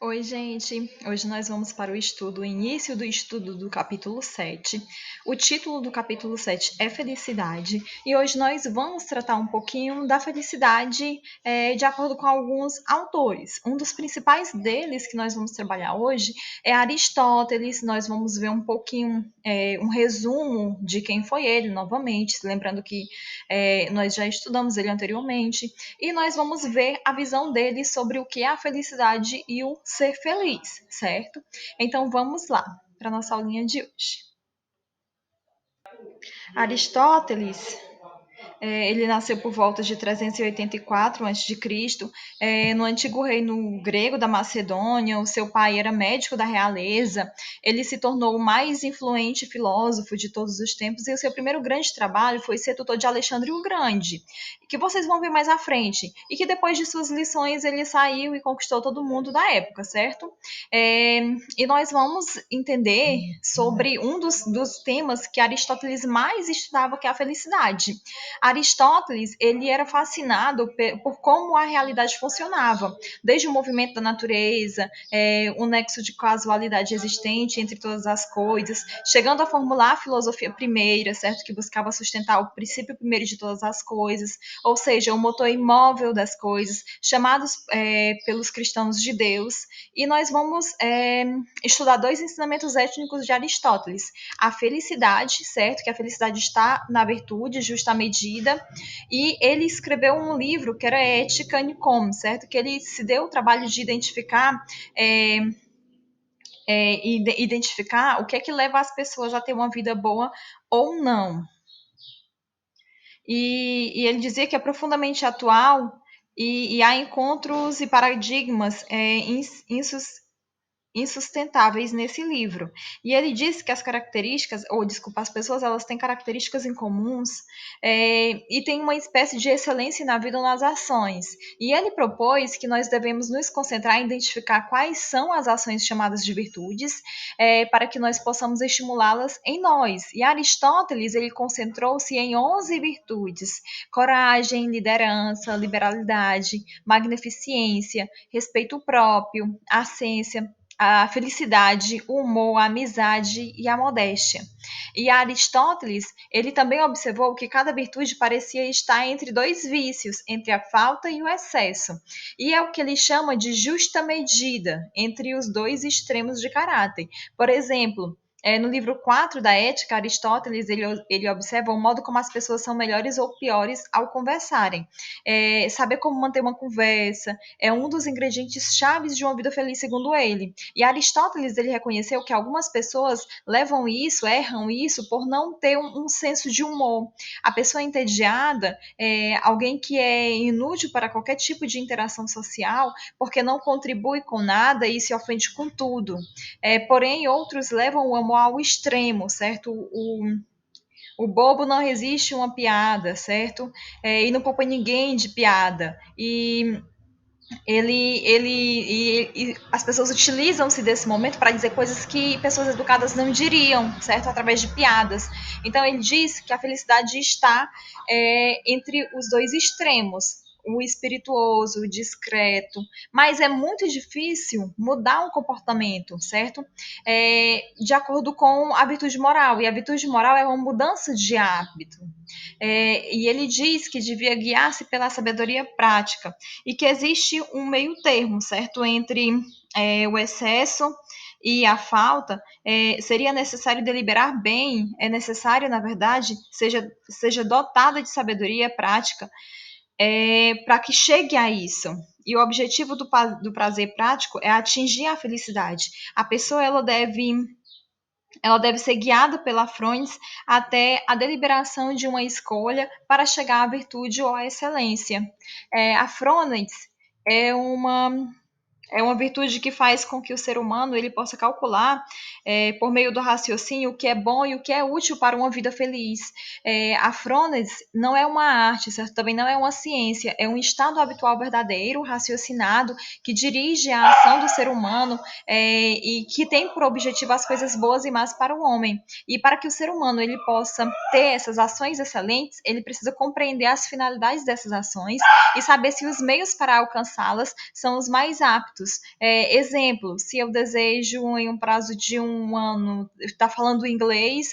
Oi, gente! Hoje nós vamos para o início do estudo do capítulo 7. O título do capítulo 7 é Felicidade, e hoje nós vamos tratar um pouquinho da felicidade de acordo com alguns autores. Um dos principais deles que nós vamos trabalhar hoje é Aristóteles. Nós vamos ver um pouquinho, um resumo de quem foi ele, novamente, lembrando que nós já estudamos ele anteriormente, e nós vamos ver a visão dele sobre o que é a felicidade e o ser feliz, certo? Então vamos lá para a nossa aulinha de hoje. Aristóteles, ele nasceu por volta de 384 a.C., no antigo reino grego da Macedônia. O seu pai era médico da realeza. Ele se tornou o mais influente filósofo de todos os tempos, e o seu primeiro grande trabalho foi ser tutor de Alexandre o Grande, que vocês vão ver mais à frente, e que depois de suas lições ele saiu e conquistou todo mundo da época, certo? E nós vamos entender sobre um dos temas que Aristóteles mais estudava, que é a felicidade. Aristóteles, ele era fascinado por como a realidade funcionava, desde o movimento da natureza, o nexo de casualidade existente entre todas as coisas, chegando a formular a filosofia primeira, certo? Que buscava sustentar o princípio primeiro de todas as coisas, ou seja, o motor imóvel das coisas, chamados pelos cristãos de Deus. E nós vamos estudar dois ensinamentos étnicos de Aristóteles: a felicidade, certo? Que a felicidade está na virtude, justa medida. E ele escreveu um livro que era Ética Nicômaco, certo? Que ele se deu o trabalho de identificar o que é que leva as pessoas a ter uma vida boa ou não. E ele dizia que é profundamente atual, e há encontros e paradigmas insustentáveis nesse livro. E ele disse que as características, ou desculpa, as pessoas, elas têm características em comuns, e tem uma espécie de excelência na vida ou nas ações. E ele propôs que nós devemos nos concentrar em identificar quais são as ações chamadas de virtudes, para que nós possamos estimulá-las em nós. E Aristóteles, ele concentrou-se em 11 virtudes: coragem, liderança, liberalidade, magnificência, respeito próprio, ascência, a felicidade, o humor, a amizade e a modéstia. E Aristóteles, ele também observou que cada virtude parecia estar entre dois vícios, entre a falta e o excesso. E é o que ele chama de justa medida entre os dois extremos de caráter. Por exemplo, no livro 4 da Ética, Aristóteles, ele observa o modo como as pessoas são melhores ou piores ao conversarem. Saber como manter uma conversa é um dos ingredientes chaves de uma vida feliz, segundo ele. E Aristóteles, ele reconheceu que algumas pessoas erram isso por não ter um senso de humor. A pessoa entediada é alguém que é inútil para qualquer tipo de interação social, porque não contribui com nada e se ofende com tudo. Porém, outros levam o amor ao extremo, certo? O bobo não resiste a uma piada, certo? E não poupa ninguém de piada. E as pessoas utilizam-se desse momento para dizer coisas que pessoas educadas não diriam, certo? Através de piadas. Então, ele diz que a felicidade está entre os dois extremos: o espirituoso, o discreto. Mas é muito difícil mudar um comportamento, certo? De acordo com a virtude moral. E a virtude moral é uma mudança de hábito. E ele diz que devia guiar-se pela sabedoria prática, e que existe um meio termo, certo? Entre o excesso e a falta. Seria necessário deliberar bem, é necessário, na verdade, seja dotada de sabedoria prática, para que chegue a isso. E o objetivo do prazer prático é atingir a felicidade. A pessoa, ela deve ser guiada pela frontes até a deliberação de uma escolha para chegar à virtude ou à excelência. A frontes é uma virtude que faz com que o ser humano ele possa calcular, por meio do raciocínio, o que é bom e o que é útil para uma vida feliz. A Frones não é uma arte, certo? Também não é uma ciência, é um estado habitual verdadeiro, raciocinado, que dirige a ação do ser humano, e que tem por objetivo as coisas boas e más para o homem. E para que o ser humano ele possa ter essas ações excelentes, ele precisa compreender as finalidades dessas ações e saber se os meios para alcançá-las são os mais aptos. hábitos. Exemplo, se eu desejo em um prazo de um ano estar falando inglês,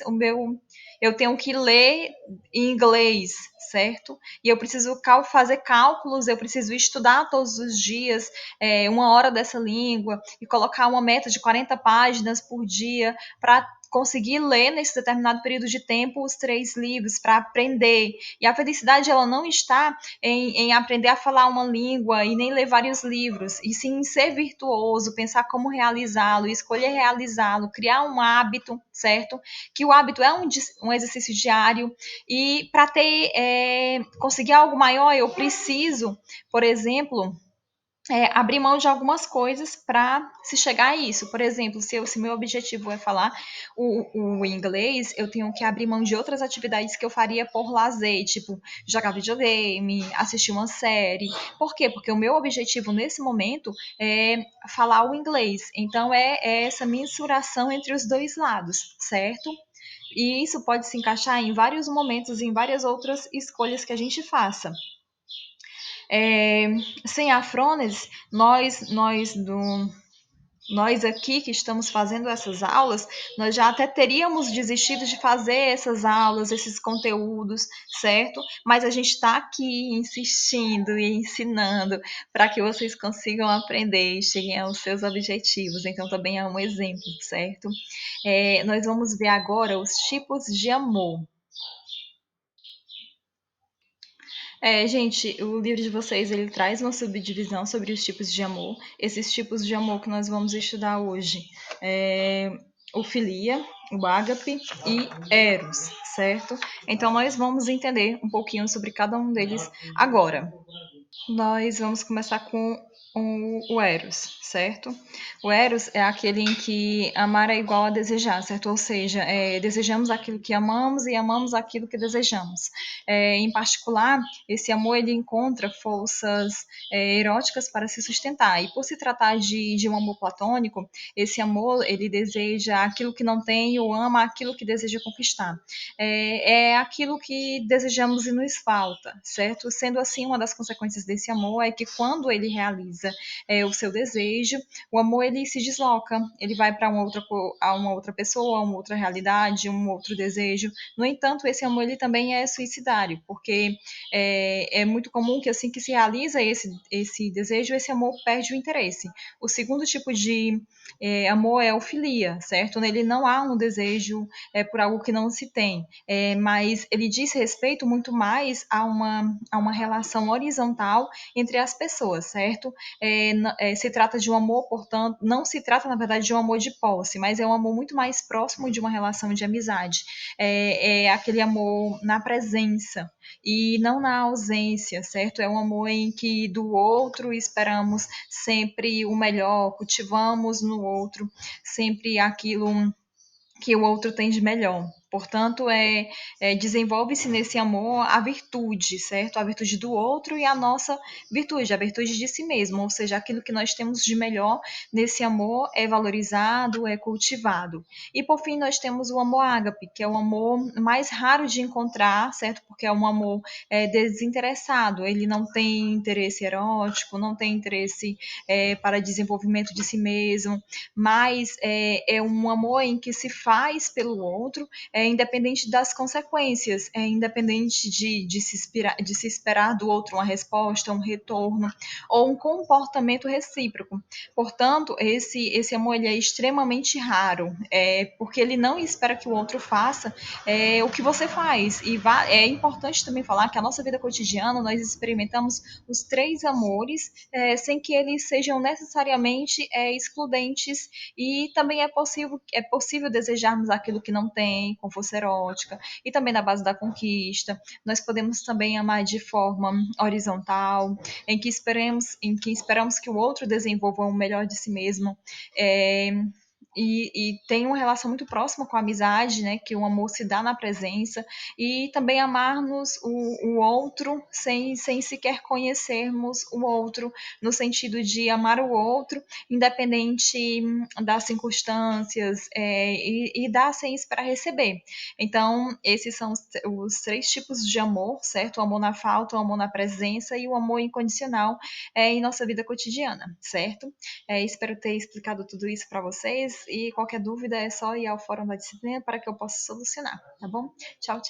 eu tenho que ler em inglês, certo? E eu preciso fazer cálculos, eu preciso estudar todos os dias 1 hora dessa língua e colocar uma meta de 40 páginas por dia para conseguir ler nesse determinado período de tempo os 3 livros para aprender. E a felicidade ela não está em aprender a falar uma língua e nem ler vários livros, e sim em ser virtuoso, pensar como realizá-lo, escolher realizá-lo, criar um hábito, certo? Que o hábito é um exercício diário e para conseguir algo maior eu preciso, por exemplo, abrir mão de algumas coisas para se chegar a isso. Por exemplo, se meu objetivo é falar o inglês, eu tenho que abrir mão de outras atividades que eu faria por lazer, tipo jogar videogame, assistir uma série. Por quê? Porque o meu objetivo nesse momento é falar o inglês. Então, é essa mensuração entre os dois lados, certo? E isso pode se encaixar em vários momentos, em várias outras escolhas que a gente faça. É, sem a Frones, nós aqui que estamos fazendo essas aulas, nós já até teríamos desistido de fazer essas aulas, esses conteúdos, certo? Mas a gente está aqui insistindo e ensinando para que vocês consigam aprender e cheguem aos seus objetivos. Então, também é um exemplo, certo? Nós vamos ver agora os tipos de amor. Gente, o livro de vocês ele traz uma subdivisão sobre os tipos de amor. Esses tipos de amor que nós vamos estudar hoje é o filia, o ágape e eros, certo? Então nós vamos entender um pouquinho sobre cada um deles agora. Nós vamos começar com o Eros, certo? O Eros é aquele em que amar é igual a desejar, certo? Ou seja, desejamos aquilo que amamos e amamos aquilo que desejamos. Em particular, esse amor ele encontra forças eróticas para se sustentar. E por se tratar de um amor platônico, esse amor ele deseja aquilo que não tem ou ama aquilo que deseja conquistar. É aquilo que desejamos e nos falta, certo? Sendo assim, uma das consequências desse amor é que quando ele realiza o seu desejo, o amor ele se desloca, ele vai para uma outra pessoa, uma outra realidade, um outro desejo. No entanto, esse amor ele também é suicidário, porque é muito comum que assim que se realiza esse desejo, esse amor perde o interesse. O segundo tipo de amor é o filia, certo? Nele não há um desejo por algo que não se tem, mas ele diz respeito muito mais a uma relação horizontal entre as pessoas, certo? Se trata de um amor, portanto, não se trata, na verdade, de um amor de posse, mas é um amor muito mais próximo de uma relação de amizade. É aquele amor na presença e não na ausência, certo? É um amor em que do outro esperamos sempre o melhor, cultivamos no outro sempre aquilo que o outro tem de melhor. Portanto, desenvolve-se nesse amor a virtude, certo? A virtude do outro e a nossa virtude, a virtude de si mesmo, ou seja, aquilo que nós temos de melhor nesse amor é valorizado, é cultivado. E por fim, nós temos o amor ágape, que é o amor mais raro de encontrar, certo? Porque é um amor desinteressado, ele não tem interesse erótico, não tem interesse para desenvolvimento de si mesmo, mas é um amor em que se faz pelo outro, independente das consequências, independente de se esperar do outro uma resposta, um retorno ou um comportamento recíproco. Portanto, esse amor ele é extremamente raro, porque ele não espera que o outro faça o que você faz. E é importante também falar que a nossa vida cotidiana nós experimentamos os 3 amores sem que eles sejam necessariamente excludentes, e também é possível desejarmos aquilo que não tem, com força erótica, e também na base da conquista. Nós podemos também amar de forma horizontal, em que esperamos que o outro desenvolva o melhor de si mesmo. e tem uma relação muito próxima com a amizade, né? Que o amor se dá na presença, e também amarmos o outro sem sequer conhecermos o outro, no sentido de amar o outro, independente das circunstâncias, e dar sem esperar receber. Então, esses são os três tipos de amor, certo? O amor na falta, o amor na presença e o amor incondicional em nossa vida cotidiana, certo? Espero ter explicado tudo isso para vocês, e qualquer dúvida é só ir ao Fórum da Disciplina para que eu possa solucionar, tá bom? Tchau, tchau.